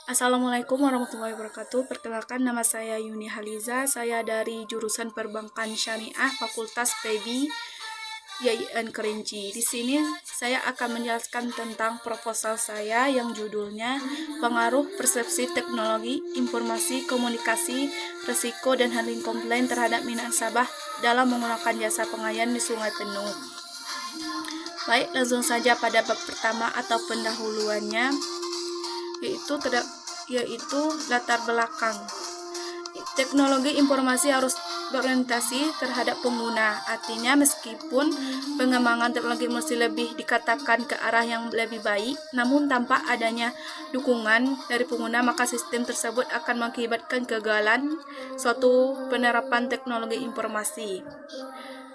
Assalamualaikum warahmatullahi wabarakatuh. Perkenalkan, nama saya Yuni Haliza. Saya dari jurusan Perbankan Syariah Fakultas PB YIN Kerinci. Di sini saya akan menjelaskan tentang proposal saya yang judulnya Pengaruh Persepsi Teknologi Informasi Komunikasi, Risiko dan Handling Komplain terhadap minat nasabah dalam menggunakan jasa pengayaan di Sungai Penuh. Baik, langsung saja pada bab pertama atau pendahuluannya, yaitu latar belakang. Teknologi informasi harus berorientasi terhadap pengguna. Artinya, meskipun pengembangan teknologi mesti lebih dikatakan ke arah yang lebih baik, namun tanpa adanya dukungan dari pengguna, maka sistem tersebut akan mengakibatkan kegagalan suatu penerapan teknologi informasi.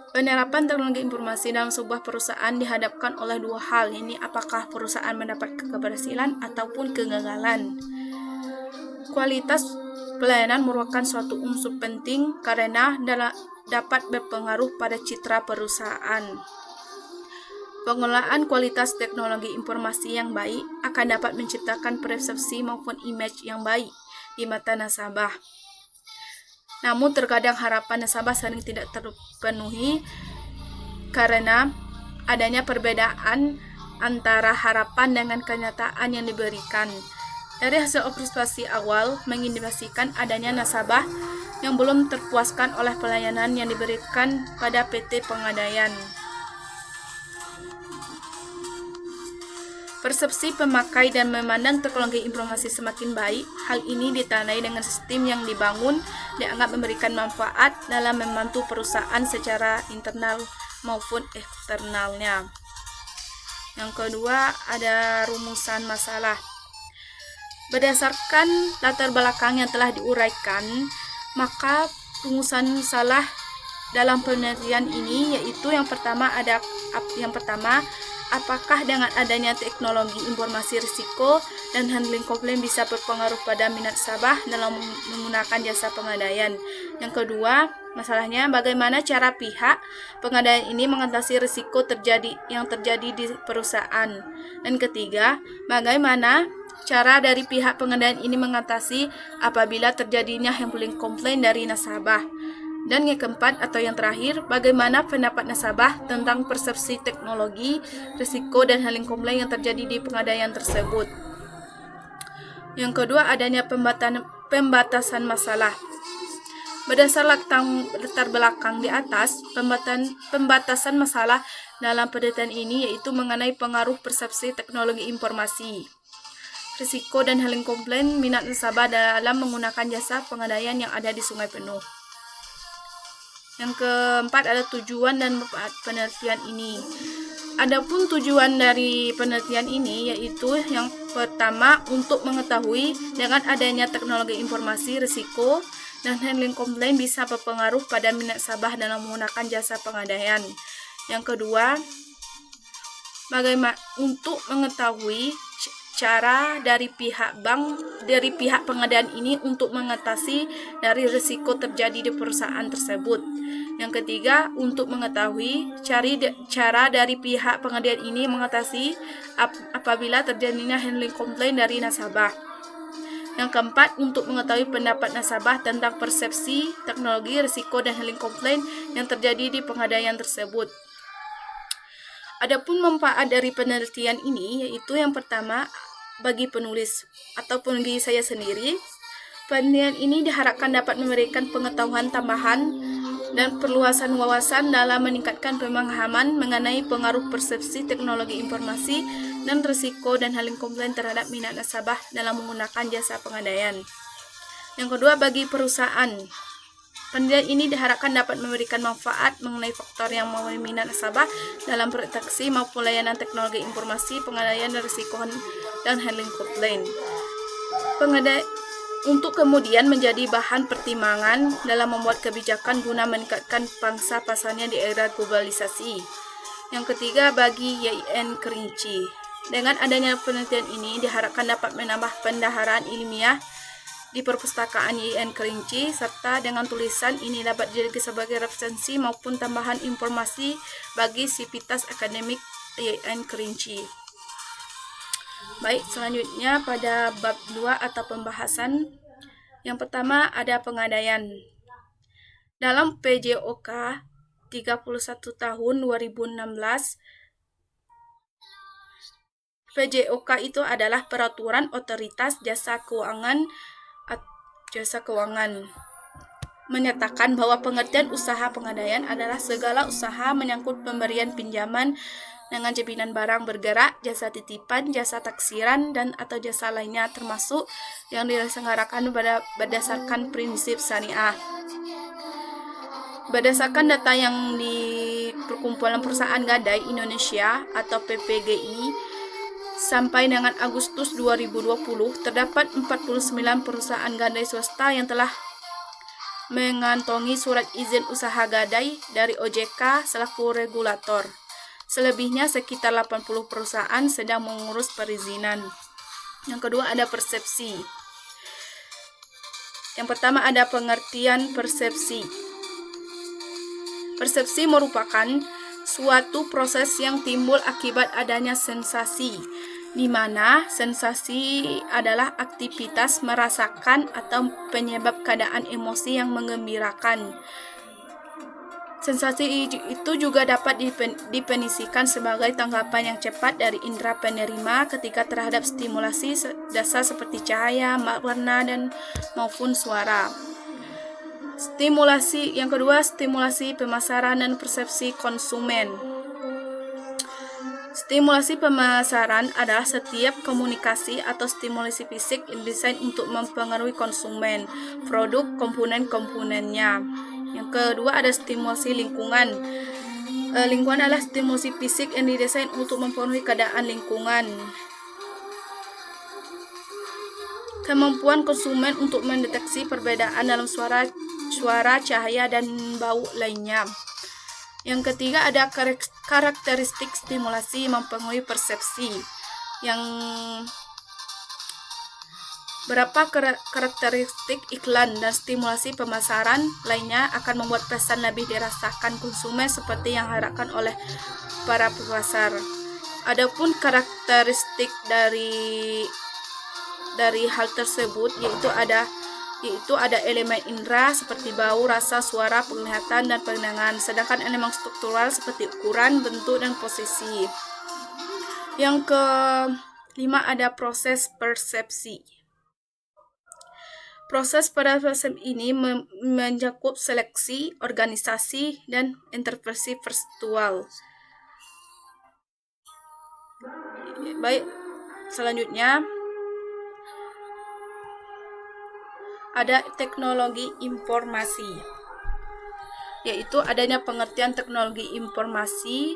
Penerapan teknologi informasi dalam sebuah perusahaan dihadapkan oleh dua hal. Ini apakah perusahaan mendapat keberhasilan ataupun kegagalan. Kualitas pelayanan merupakan suatu unsur penting karena dapat berpengaruh pada citra perusahaan. Pengelolaan kualitas teknologi informasi yang baik akan dapat menciptakan persepsi maupun image yang baik di mata nasabah. Namun terkadang harapan nasabah sering tidak terpenuhi karena adanya perbedaan antara harapan dengan kenyataan yang diberikan. Dari hasil observasi awal mengindikasikan adanya nasabah yang belum terpuaskan oleh pelayanan yang diberikan pada PT Pegadaian. Persepsi pemakai dan memandang teknologi informasi semakin baik. Hal ini ditandai dengan sistem yang dibangun dianggap memberikan manfaat dalam membantu perusahaan secara internal maupun eksternalnya. Yang kedua, ada rumusan masalah. Berdasarkan latar belakang yang telah diuraikan, maka rumusan masalah dalam penelitian ini yaitu yang pertama, apakah dengan adanya teknologi informasi risiko dan handling komplain bisa berpengaruh pada minat nasabah dalam menggunakan jasa pegadaian. Yang kedua, masalahnya bagaimana cara pihak pegadaian ini mengatasi risiko yang terjadi di perusahaan. Dan ketiga, bagaimana cara dari pihak pegadaian ini mengatasi apabila terjadinya handling komplain dari nasabah. Dan yang keempat atau yang terakhir, bagaimana pendapat nasabah tentang persepsi teknologi, risiko dan handling komplain yang terjadi di pegadaian tersebut. Yang kedua, adanya pembatasan masalah. Berdasar latar belakang di atas, pembatasan masalah dalam penelitian ini yaitu mengenai pengaruh persepsi teknologi informasi, risiko dan handling komplain minat nasabah dalam menggunakan jasa pegadaian yang ada di Sungai Penuh. Yang keempat ada tujuan dan manfaat penelitian ini. Adapun tujuan dari penelitian ini yaitu yang pertama, untuk mengetahui dengan adanya teknologi informasi, risiko dan handling komplain bisa berpengaruh pada minat nasabah dalam menggunakan jasa pegadaian. Yang kedua, bagaimana untuk mengetahui cara dari pihak pegadaian ini untuk mengatasi dari risiko terjadi di perusahaan tersebut. Yang ketiga, untuk mengetahui cara dari pihak pegadaian ini mengatasi apabila terjadinya handling komplain dari nasabah. Yang keempat, untuk mengetahui pendapat nasabah tentang persepsi teknologi, risiko dan handling komplain yang terjadi di pegadaian tersebut. Adapun manfaat dari penelitian ini yaitu yang pertama, bagi penulis ataupun bagi saya sendiri, penelitian ini diharapkan dapat memberikan pengetahuan tambahan dan perluasan wawasan dalam meningkatkan pemahaman mengenai pengaruh persepsi teknologi informasi dan risiko dan handling komplain terhadap minat nasabah dalam menggunakan jasa pegadaian. Yang kedua, bagi perusahaan, penelitian ini diharapkan dapat memberikan manfaat mengenai faktor yang memenuhi minat nasabah dalam berinteraksi maupun layanan teknologi informasi, pegadaian dan risiko dan handling komplain. Untuk kemudian menjadi bahan pertimbangan dalam membuat kebijakan guna meningkatkan pangsa pasarnya di era globalisasi. Yang ketiga, bagi YIN Kerinci. Dengan adanya penelitian ini diharapkan dapat menambah pendaharan ilmiah di perpustakaan YIN Kerinci, serta dengan tulisan ini dapat dijadikan sebagai referensi maupun tambahan informasi bagi sivitas akademik YIN Kerinci. Baik, selanjutnya pada bab 2 atau pembahasan. Yang pertama ada pengadaian. Dalam PJOK 31 tahun 2016, PJOK itu adalah Peraturan Otoritas Jasa Keuangan menyatakan bahwa pengertian usaha pengadaian adalah segala usaha menyangkut pemberian pinjaman dengan jaminan barang bergerak, jasa titipan, jasa taksiran, dan atau jasa lainnya termasuk yang diselenggarakan berdasarkan prinsip syariah. Berdasarkan data yang di Perkumpulan Perusahaan Gadai Indonesia atau PPGI, sampai dengan Agustus 2020 terdapat 49 perusahaan gadai swasta yang telah mengantongi surat izin usaha gadai dari OJK selaku regulator. Selebihnya sekitar 80 perusahaan sedang mengurus perizinan. Yang kedua ada persepsi. Yang pertama ada pengertian persepsi. Persepsi merupakan suatu proses yang timbul akibat adanya sensasi, di mana sensasi adalah aktivitas merasakan atau penyebab keadaan emosi yang menggembirakan. Sensasi itu juga dapat didefinisikan sebagai tanggapan yang cepat dari indera penerima ketika terhadap stimulasi dasar seperti cahaya, warna, dan maupun suara. Stimulasi yang kedua, stimulasi pemasaran dan persepsi konsumen. Stimulasi pemasaran adalah setiap komunikasi atau stimulasi fisik yang didesain untuk mempengaruhi konsumen, produk, komponen-komponennya. Yang kedua ada stimulasi lingkungan. Lingkungan adalah stimulasi fisik yang didesain untuk mempengaruhi keadaan lingkungan. Kemampuan konsumen untuk mendeteksi perbedaan dalam suara, cahaya, dan bau lainnya. Yang ketiga ada karakteristik stimulasi mempengaruhi persepsi. Yang berapa karakteristik iklan dan stimulasi pemasaran lainnya akan membuat pesan lebih dirasakan konsumen seperti yang diharapkan oleh para pasar. Adapun karakteristik dari hal tersebut yaitu ada elemen indera seperti bau, rasa, suara, penglihatan, dan pandangan, sedangkan elemen struktural seperti ukuran, bentuk, dan posisi. Yang kelima ada proses persepsi. Proses persepsi ini mencakup seleksi, organisasi, dan interpretasi tekstual. Baik, selanjutnya ada teknologi informasi, yaitu adanya pengertian teknologi informasi.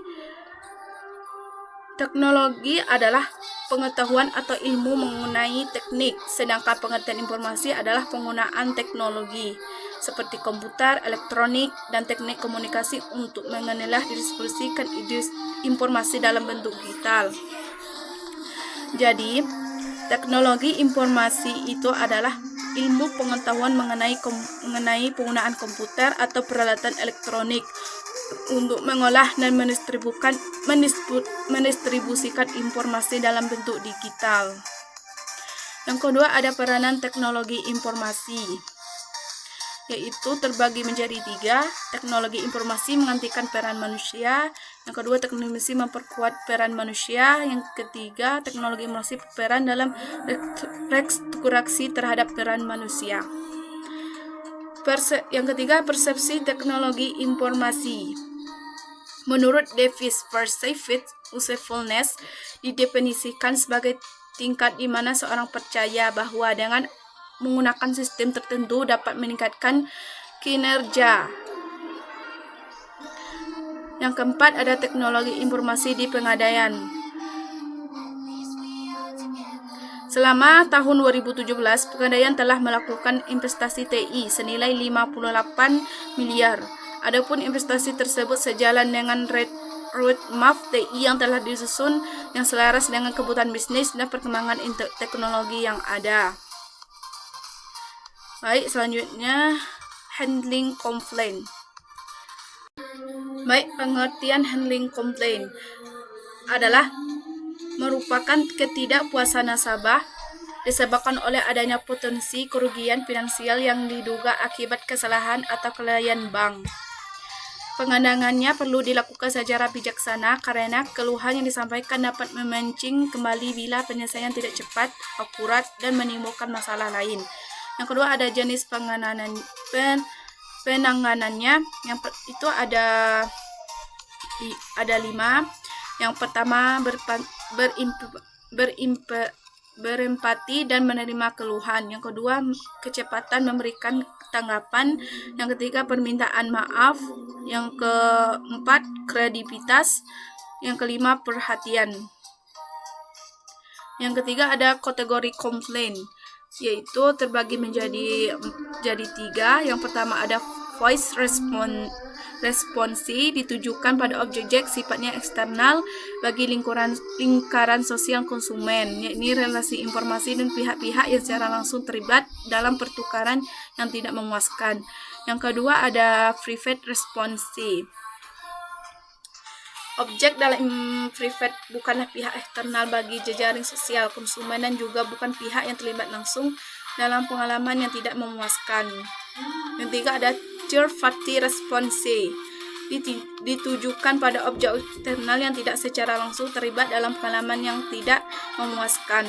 Teknologi adalah pengetahuan atau ilmu mengenai teknik, sedangkan pengertian informasi adalah penggunaan teknologi seperti komputer, elektronik, dan teknik komunikasi untuk mengolah, distribusikan informasi dalam bentuk digital. Jadi, teknologi informasi itu adalah ilmu pengetahuan mengenai penggunaan komputer atau peralatan elektronik untuk mengolah dan mendistribusikan informasi dalam bentuk digital. Yang kedua ada peranan teknologi informasi, yaitu terbagi menjadi 3. Teknologi informasi menggantikan peran manusia. Yang kedua, teknologi memperkuat peran manusia. Yang ketiga, teknologi informasi berperan dalam restrukturasi terhadap peran manusia. Yang ketiga, persepsi teknologi informasi. Menurut Davis, perceived usefulness didefinisikan sebagai tingkat di mana seorang percaya bahwa dengan menggunakan sistem tertentu dapat meningkatkan kinerja. Yang keempat ada teknologi informasi di pengadaian. Selama tahun 2017, Pegadaian telah melakukan investasi TI senilai 58 miliar. Adapun investasi tersebut sejalan dengan roadmap TI yang telah disusun yang selaras dengan kebutuhan bisnis dan perkembangan teknologi yang ada. Baik, selanjutnya handling komplain. Baik, pengertian handling komplain adalah merupakan ketidakpuasan nasabah disebabkan oleh adanya potensi kerugian finansial yang diduga akibat kesalahan atau kelalaian bank. Pengenangannya perlu dilakukan secara bijaksana karena keluhan yang disampaikan dapat memancing kembali bila penyelesaian tidak cepat, akurat, dan menimbulkan masalah lain. Yang kedua ada jenis penanganannya. Itu ada 5. Yang pertama berempati dan menerima keluhan. Yang kedua, kecepatan memberikan tanggapan. Yang ketiga, permintaan maaf. Yang keempat, kredibilitas. Yang kelima, perhatian. Yang ketiga ada kategori komplain, yaitu terbagi menjadi 3. Yang pertama ada voice responsi ditujukan pada objek sifatnya eksternal bagi lingkaran sosial konsumen, yakni relasi informasi dan pihak-pihak yang secara langsung terlibat dalam pertukaran yang tidak memuaskan. Yang kedua ada private responsi. Objek dalam private bukanlah pihak eksternal bagi jejaring sosial konsumen dan juga bukan pihak yang terlibat langsung dalam pengalaman yang tidak memuaskan. Yang ketiga ada third party responsi. Ditujukan pada objek eksternal yang tidak secara langsung terlibat dalam pengalaman yang tidak memuaskan.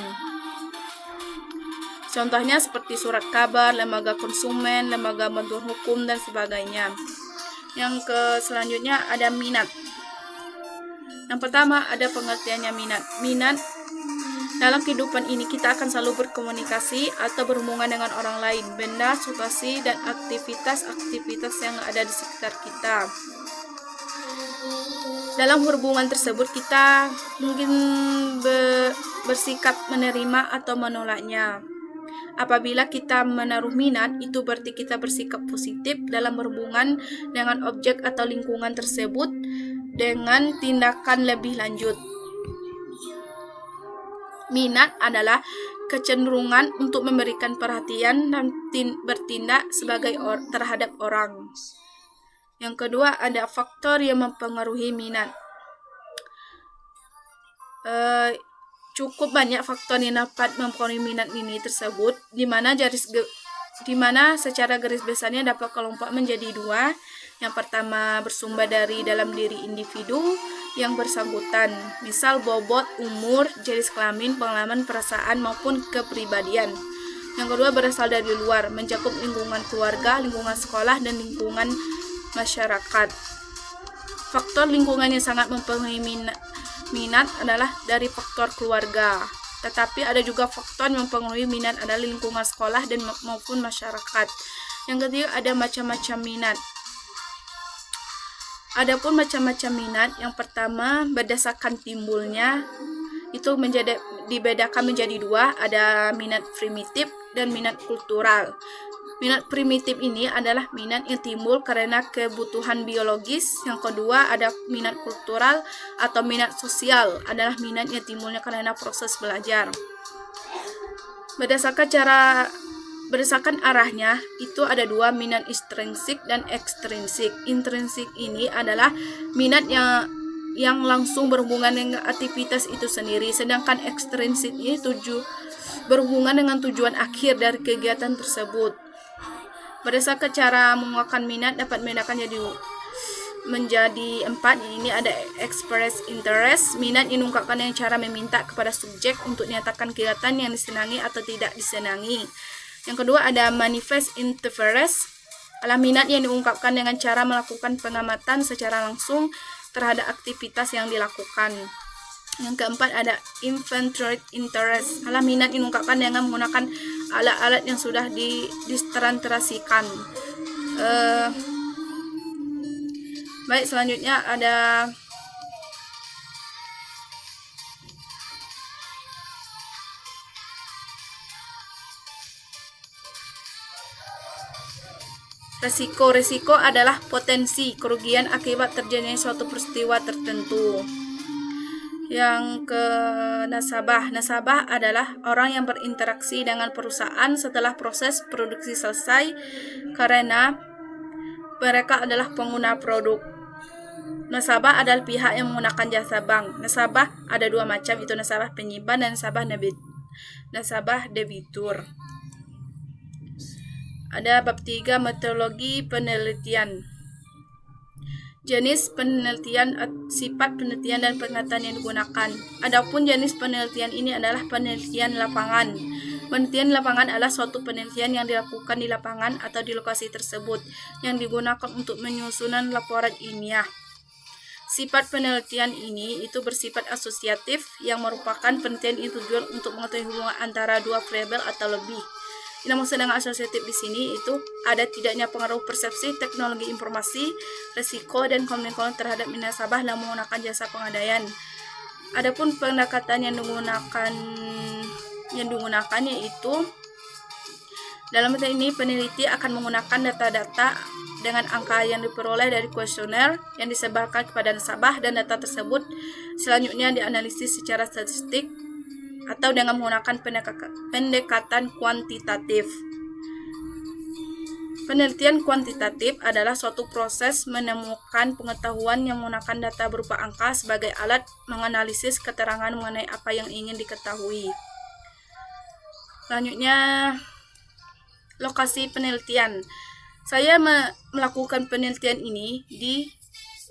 Contohnya seperti surat kabar, lembaga konsumen, lembaga bantuan hukum, dan sebagainya. Yang selanjutnya ada minat. Yang pertama ada pengertiannya minat. Minat dalam kehidupan ini kita akan selalu berkomunikasi atau berhubungan dengan orang lain, benda, situasi, dan aktivitas yang ada di sekitar kita. Dalam hubungan tersebut kita mungkin bersikap menerima atau menolaknya. Apabila kita menaruh minat, itu berarti kita bersikap positif dalam berhubungan dengan objek atau lingkungan tersebut dengan tindakan lebih lanjut. Minat adalah kecenderungan untuk memberikan perhatian dan bertindak sebagai terhadap orang. Yang kedua ada faktor yang mempengaruhi minat. Cukup banyak faktor yang dapat mempengaruhi minat ini tersebut, di mana secara garis besarnya dapat kelompok menjadi 2. Yang pertama bersumber dari dalam diri individu yang bersangkutan, misal bobot, umur, jenis kelamin, pengalaman, perasaan maupun kepribadian. Yang kedua berasal dari luar, mencakup lingkungan keluarga, lingkungan sekolah, dan lingkungan masyarakat. Faktor lingkungan yang sangat mempengaruhi minat adalah dari faktor keluarga, tetapi ada juga faktor yang mempengaruhi minat adalah lingkungan sekolah dan maupun masyarakat. Yang ketiga ada macam-macam minat. Adapun macam-macam minat, yang pertama berdasarkan timbulnya itu dibedakan menjadi 2, ada minat primitif dan minat kultural. Minat primitif ini adalah minat yang timbul karena kebutuhan biologis. Yang kedua ada minat kultural atau minat sosial, adalah minat yang timbulnya karena proses belajar. Berdasarkan arahnya itu ada 2, minat intrinsik dan ekstrinsik. Intrinsik ini adalah minat yang langsung berhubungan dengan aktivitas itu sendiri, sedangkan ekstrinsik ini berhubungan dengan tujuan akhir dari kegiatan tersebut. Berdasarkan cara menguatkan minat dapat membedakan menjadi 4. Ini ada express interest, minat yang diungkapkan dengan cara meminta kepada subjek untuk menyatakan kegiatan yang disenangi atau tidak disenangi. Yang kedua ada manifest interest, adalah minat yang diungkapkan dengan cara melakukan pengamatan secara langsung terhadap aktivitas yang dilakukan. Yang keempat ada inventory interest, adalah minat yang diungkapkan dengan menggunakan alat-alat yang sudah distransiterasikan. Baik, selanjutnya ada resiko. Resiko adalah potensi kerugian akibat terjadinya suatu peristiwa tertentu. Yang ke nasabah. Nasabah adalah orang yang berinteraksi dengan perusahaan setelah proses produksi selesai karena mereka adalah pengguna produk. Nasabah adalah pihak yang menggunakan jasa bank. Nasabah ada dua macam, itu nasabah penyimpan dan nasabah debitur. Ada bab 3 metodologi penelitian. Jenis penelitian, sifat penelitian dan pendekatan yang digunakan. Adapun jenis penelitian ini adalah penelitian lapangan. Penelitian lapangan adalah suatu penelitian yang dilakukan di lapangan atau di lokasi tersebut yang digunakan untuk menyusunan laporan ilmiah. Sifat penelitian ini itu bersifat asosiatif yang merupakan penelitian itu tujuan untuk mengetahui hubungan antara dua variabel atau lebih. Yang maksud dengan asosiatif di sini itu ada tidaknya pengaruh persepsi, teknologi informasi, risiko dan komunikasi terhadap nasabah dalam menggunakan jasa pengadaian. Adapun pendekatan yang digunakan yaitu dalam metode ini peneliti akan menggunakan data-data dengan angka yang diperoleh dari kuesioner yang disebarkan kepada nasabah, dan data tersebut selanjutnya dianalisis secara statistik atau dengan menggunakan pendekatan kuantitatif. Penelitian kuantitatif adalah suatu proses menemukan pengetahuan yang menggunakan data berupa angka sebagai alat menganalisis keterangan mengenai apa yang ingin diketahui. Selanjutnya, lokasi penelitian. Saya melakukan penelitian ini di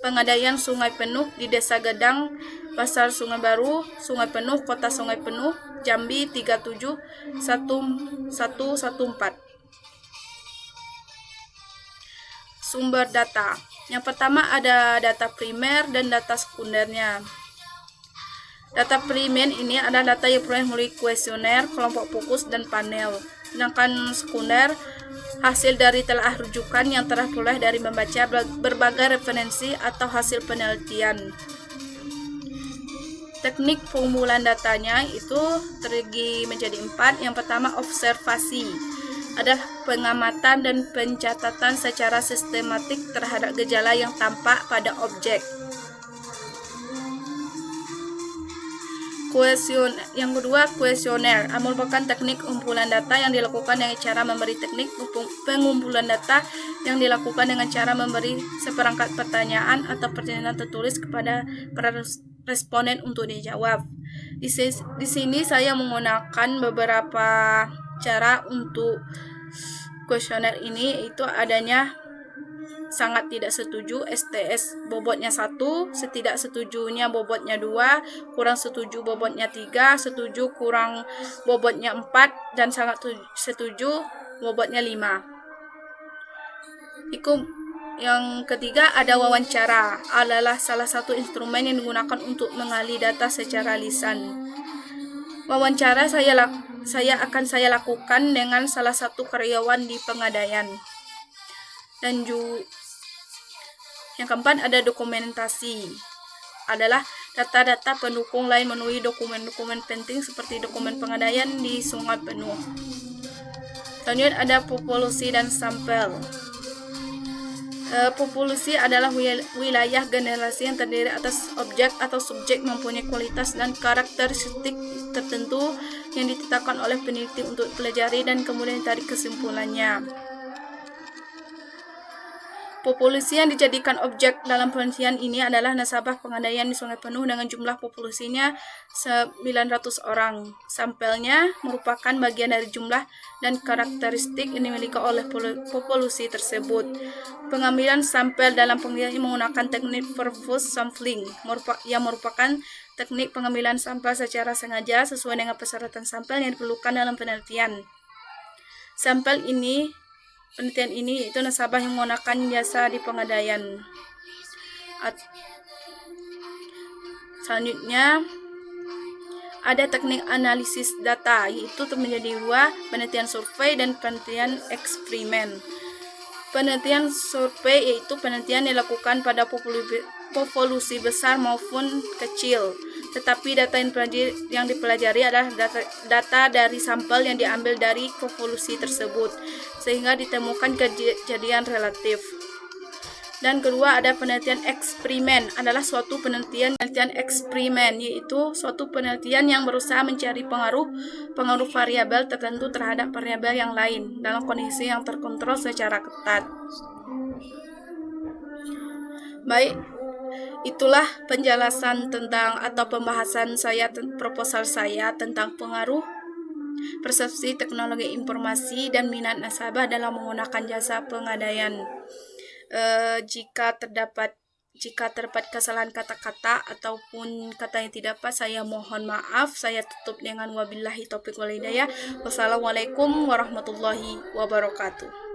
Pengadaian Sungai Penuh di Desa Gedang, Pasar Sungai Baru, Sungai Penuh, Kota Sungai Penuh, Jambi 371114. Sumber data. Yang pertama ada data primer dan data sekundernya. Data primer ini adalah data yang diperoleh melalui kuesioner, kelompok fokus, dan panel. Sedangkan sekunder hasil dari telaah rujukan yang telah diperoleh dari membaca berbagai referensi atau hasil penelitian. Teknik pengumpulan datanya itu terbagi menjadi 4. Yang pertama observasi, adalah pengamatan dan pencatatan secara sistematik terhadap gejala yang tampak pada objek. Yang kedua, kuesioner merupakan teknik pengumpulan data yang dilakukan dengan cara memberi teknik pengumpulan data yang dilakukan dengan cara memberi seperangkat pertanyaan atau pertanyaan tertulis kepada para responden untuk dijawab. Di sini saya menggunakan beberapa cara untuk kuesioner ini, itu adanya sangat tidak setuju, STS bobotnya 1, setidak setujunya bobotnya 2, kurang setuju bobotnya 3, setuju kurang bobotnya 4, dan sangat setuju bobotnya 5. Yang ketiga ada wawancara, adalah salah satu instrumen yang digunakan untuk mengali data secara lisan. Wawancara akan saya lakukan dengan salah satu karyawan di Pengadaian. Dan yang keempat ada dokumentasi, adalah data-data pendukung lain memenuhi dokumen-dokumen penting seperti dokumen pengadaian di Sungai Penuh. Selanjutnya ada populasi dan sampel. Populasi adalah wilayah generasi yang terdiri atas objek atau subjek mempunyai kualitas dan karakteristik tertentu yang ditetapkan oleh peneliti untuk dipelajari dan kemudian ditarik kesimpulannya. Populasi yang dijadikan objek dalam penelitian ini adalah nasabah pengadaian di Sungai Penuh dengan jumlah populasinya 900 orang. Sampelnya merupakan bagian dari jumlah dan karakteristik yang dimiliki oleh populasi tersebut. Pengambilan sampel dalam penelitian menggunakan teknik purpose sampling, yang merupakan teknik pengambilan sampel secara sengaja sesuai dengan persyaratan sampel yang diperlukan dalam penelitian. Penelitian ini itu nasabah yang menggunakan jasa di Pengadaian. Selanjutnya ada teknik analisis data, yaitu menjadi 2, penelitian survei dan penelitian eksperimen. Penelitian survei yaitu penelitian dilakukan pada populasi besar maupun kecil, tetapi data yang dipelajari adalah data dari sampel yang diambil dari populasi tersebut, sehingga ditemukan kejadian relatif. Dan kedua ada penelitian eksperimen, adalah suatu penelitian eksperimen, yaitu suatu penelitian yang berusaha mencari pengaruh variabel tertentu terhadap variabel yang lain dalam kondisi yang terkontrol secara ketat. Baik, Itulah penjelasan tentang atau pembahasan saya, proposal saya tentang pengaruh persepsi teknologi informasi dan minat nasabah dalam menggunakan jasa pengadaian. Jika terdapat kesalahan kata-kata ataupun kata yang tidak pas, saya mohon maaf. Saya tutup dengan wabillahi taufiq wal hidayah. Wassalamualaikum warahmatullahi wabarakatuh.